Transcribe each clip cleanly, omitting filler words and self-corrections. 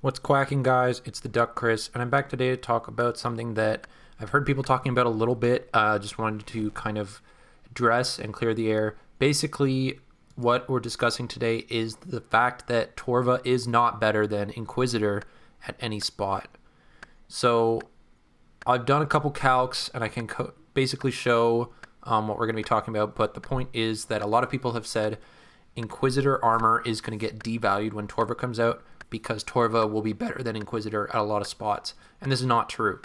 What's quacking, guys? It's the TheDuckChris, and I'm back today to talk about something that I've heard people talking about a little bit. Just wanted to kind of address and clear the air. Basically, what we're discussing today is the fact that Torva is not better than Inquisitor at any spot. So I've done a couple calcs, and I can basically show what we're going to be talking about, but the point is that a lot of people have said Inquisitor armor is going to get devalued when Torva comes out, because Torva will be better than Inquisitor at a lot of spots. And this is not true.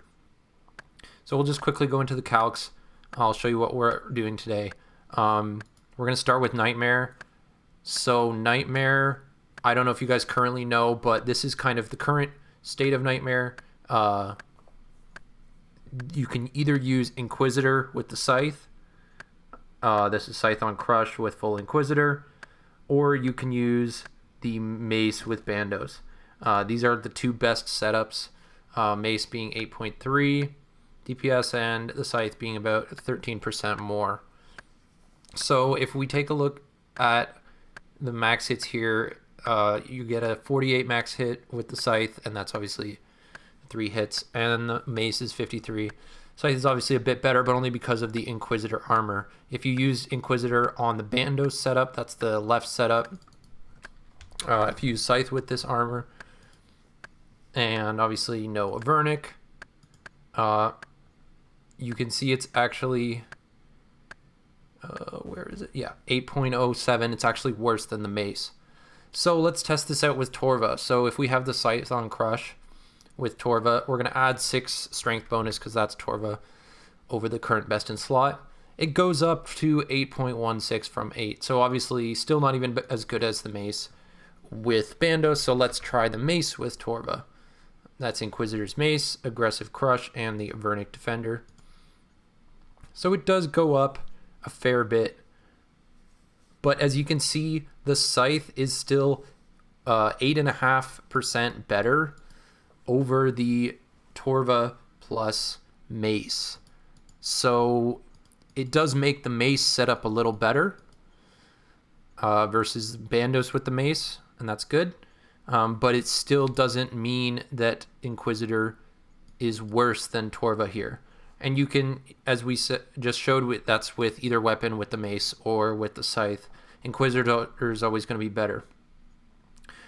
So we'll just quickly go into the calcs. I'll show you what we're doing today. We're going to start with Nightmare. So Nightmare, I don't know if you guys currently know, but this is kind of the current state of Nightmare. You can either use Inquisitor with the Scythe. This is Scythe on Crush with full Inquisitor. Or you can use the Mace with Bandos. These are the two best setups. Mace being 8.3 DPS and the Scythe being about 13% more. So if we take a look at the max hits here, you get a 48 max hit with the Scythe, and that's obviously 3 hits, and the Mace is 53. Scythe is obviously a bit better, but only because of the Inquisitor armor. If you use Inquisitor on the Bandos setup, that's the left setup. If you use Scythe with this armor, and obviously no Avernic, you can see it's actually, where is it? Yeah, 8.07. It's actually worse than the Mace. So let's test this out with Torva. So if we have the Scythe on Crush with Torva, we're going to add 6 strength bonus because that's Torva over the current best in slot. It goes up to 8.16 from 8. So obviously still not even as good as the Mace with Bandos, so let's try the Mace with Torva. That's Inquisitor's Mace, Aggressive Crush, and the Avernic Defender. So it does go up a fair bit, but as you can see, the Scythe is still 8.5% better over the Torva plus Mace. So it does make the Mace setup a little better versus Bandos with the Mace, and that's good. But it still doesn't mean that Inquisitor is worse than Torva here. And you can, as we just showed, that's with either weapon, with the Mace or with the Scythe. Inquisitor is always going to be better.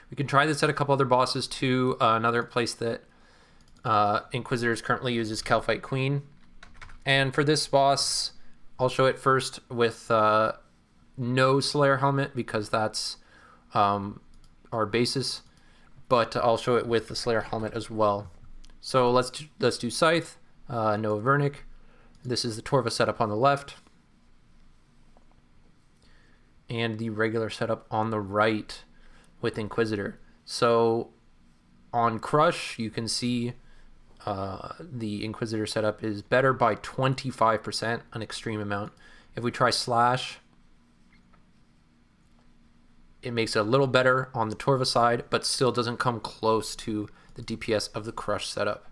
We can try this at a couple other bosses too. Another place that Inquisitors currently use is Kelp Queen. And for this boss, I'll show it first with no Slayer Helmet, because that's our basis, but I'll show it with the Slayer Helmet as well. So let's do Scythe, no Avernic. This is the Torva setup on the left, and the regular setup on the right with Inquisitor. So on Crush, you can see the Inquisitor setup is better by 25%, an extreme amount. If we try Slash, it makes it a little better on the Torva side, but still doesn't come close to the DPS of the Crush setup.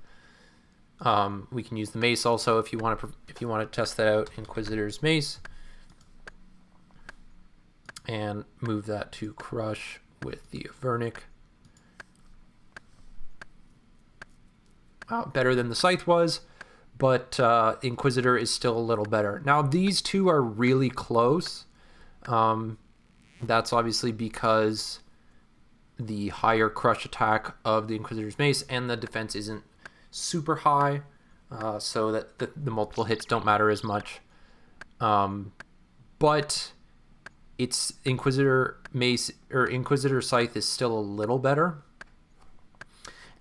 We can use the Mace also if you want to test that out. Inquisitor's Mace, and move that to Crush with the Avernic. Better than the Scythe was, but Inquisitor is still a little better. Now these two are really close. That's obviously because the higher Crush attack of the Inquisitor's Mace and the defense isn't super high, so that the multiple hits don't matter as much. But it's Inquisitor Mace or Inquisitor Scythe is still a little better.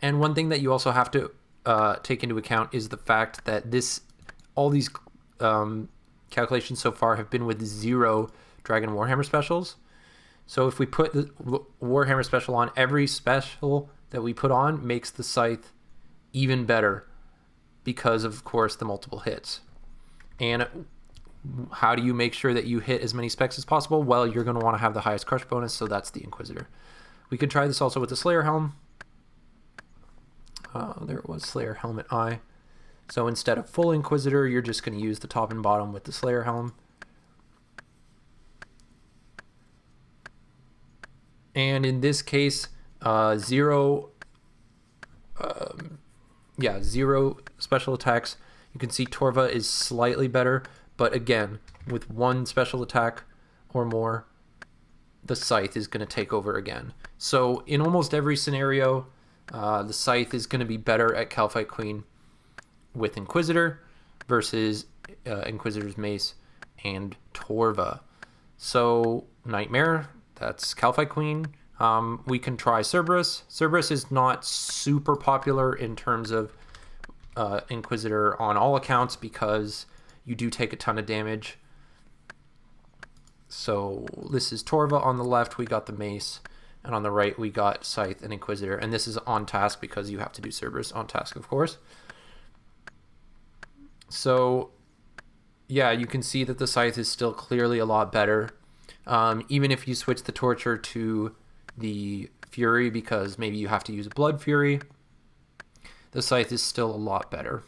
And one thing that you also have to take into account is the fact that all these calculations so far have been with 0 Dragon Warhammer specials. So if we put the Warhammer special on, every special that we put on makes the Scythe even better because of course the multiple hits. And how do you make sure that you hit as many specs as possible? Well, you're going to want to have the highest Crush bonus, so that's the Inquisitor. We could try this also with the Slayer Helm. There it was, Slayer Helmet Eye. So instead of full Inquisitor, you're just going to use the top and bottom with the Slayer Helm. And in this case, 0 yeah, 0 special attacks. You can see Torva is slightly better, but again, with 1 special attack or more, the Scythe is going to take over again. So in almost every scenario, the Scythe is going to be better at Calphite Queen with Inquisitor versus Inquisitor's Mace and Torva. So Nightmare, that's Calphite Queen. We can try Cerberus. Cerberus is not super popular in terms of Inquisitor on all accounts because you do take a ton of damage. So this is Torva on the left, we got the Mace, and on the right we got Scythe and Inquisitor, and this is on task because you have to do Cerberus on task, of course. So yeah, you can see that the Scythe is still clearly a lot better. Even if you switch the Torture to the Fury because maybe you have to use Blood Fury, the Scythe is still a lot better.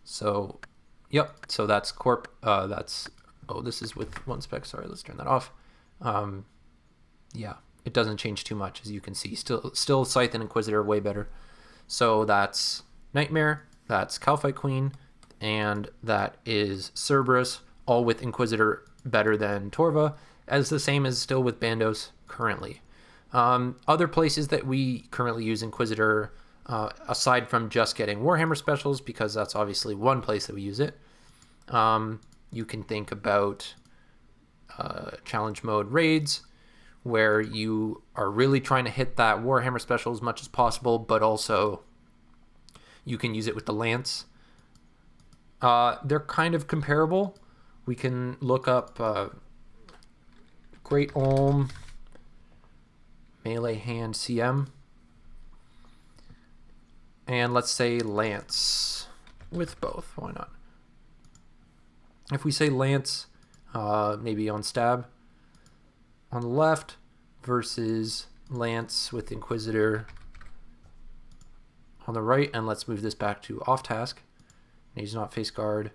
So yep, so that's Corp, that's, oh, this is with 1 spec, sorry, let's turn that off. Yeah, it doesn't change too much, as you can see. Still Scythe and Inquisitor are way better. So that's Nightmare, that's Calphite Queen, and that is Cerberus, all with Inquisitor better than Torva, as the same as still with Bandos currently. Other places that we currently use Inquisitor, aside from just getting Warhammer specials, because that's obviously one place that we use it, you can think about challenge mode raids, where you are really trying to hit that Warhammer special as much as possible, but also you can use it with the Lance. They're kind of comparable. We can look up Great Olm, Melee Hand CM, and let's say Lance with both. Why not? If we say Lance, maybe on stab on the left versus Lance with Inquisitor on the right, and let's move this back to off task. He's not face guard.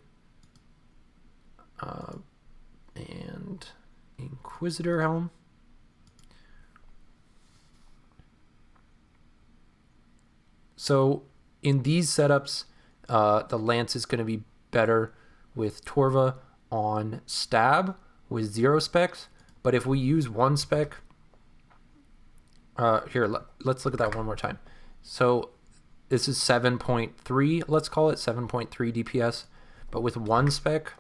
And Inquisitor helm. So in these setups, the Lance is going to be better with Torva on stab with 0 specs. But if we use 1 spec, here, let's look at that one more time. So this is 7.3, let's call it 7.3 DPS. But with 1 spec,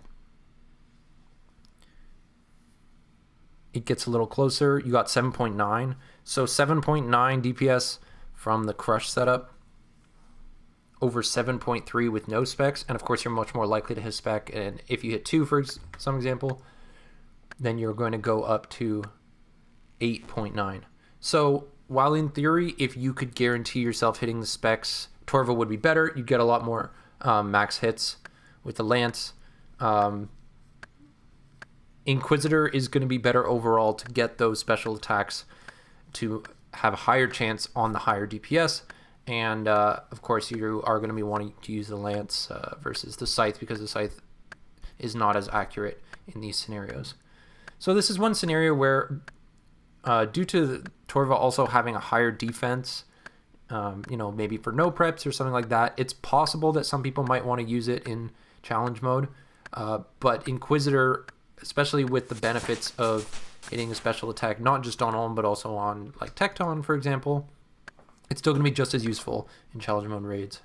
it gets a little closer. You got 7.9. So 7.9 DPS from the Crush setup over 7.3 with no specs. And of course, you're much more likely to hit spec. And if you hit 2, for some example, then you're going to go up to 8.9. So while in theory, if you could guarantee yourself hitting the specs, Torva would be better. You'd get a lot more max hits with the Lance. Inquisitor is going to be better overall to get those special attacks to have a higher chance on the higher DPS. And of course, you are going to be wanting to use the Lance versus the Scythe, because the Scythe is not as accurate in these scenarios. So this is one scenario where, due to Torva also having a higher defense, maybe for no preps or something like that, it's possible that some people might want to use it in challenge mode. But Inquisitor, especially with the benefits of hitting a special attack, not just on Ulm, but also on like Tecton, for example, it's still going to be just as useful in challenge mode raids.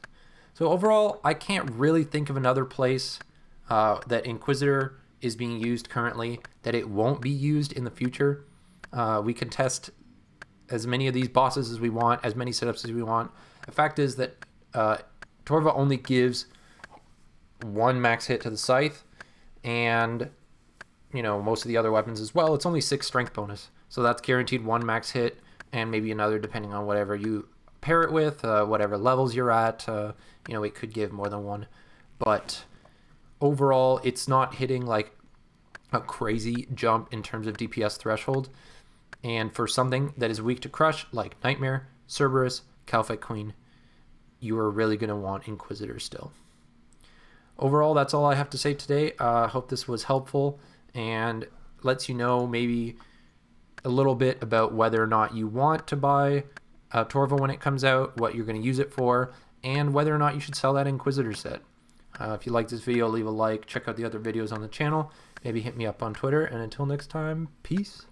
So overall, I can't really think of another place that Inquisitor is being used currently that it won't be used in the future. We can test as many of these bosses as we want, as many setups as we want. The fact is that Torva only gives 1 max hit to the Scythe, and most of the other weapons as well. It's only 6 strength bonus, so that's guaranteed 1 max hit, and maybe another depending on whatever you pair it with, whatever levels you're at. It could give more than 1, but overall, it's not hitting like a crazy jump in terms of DPS threshold. And for something that is weak to Crush, like Nightmare, Cerberus, Calphite Queen, you are really going to want Inquisitor still. Overall, that's all I have to say today. I hope this was helpful and lets you know maybe a little bit about whether or not you want to buy Torva when it comes out, what you're going to use it for, and whether or not you should sell that Inquisitor set. If you like this video, leave a like, check out the other videos on the channel, maybe hit me up on Twitter, and until next time, peace.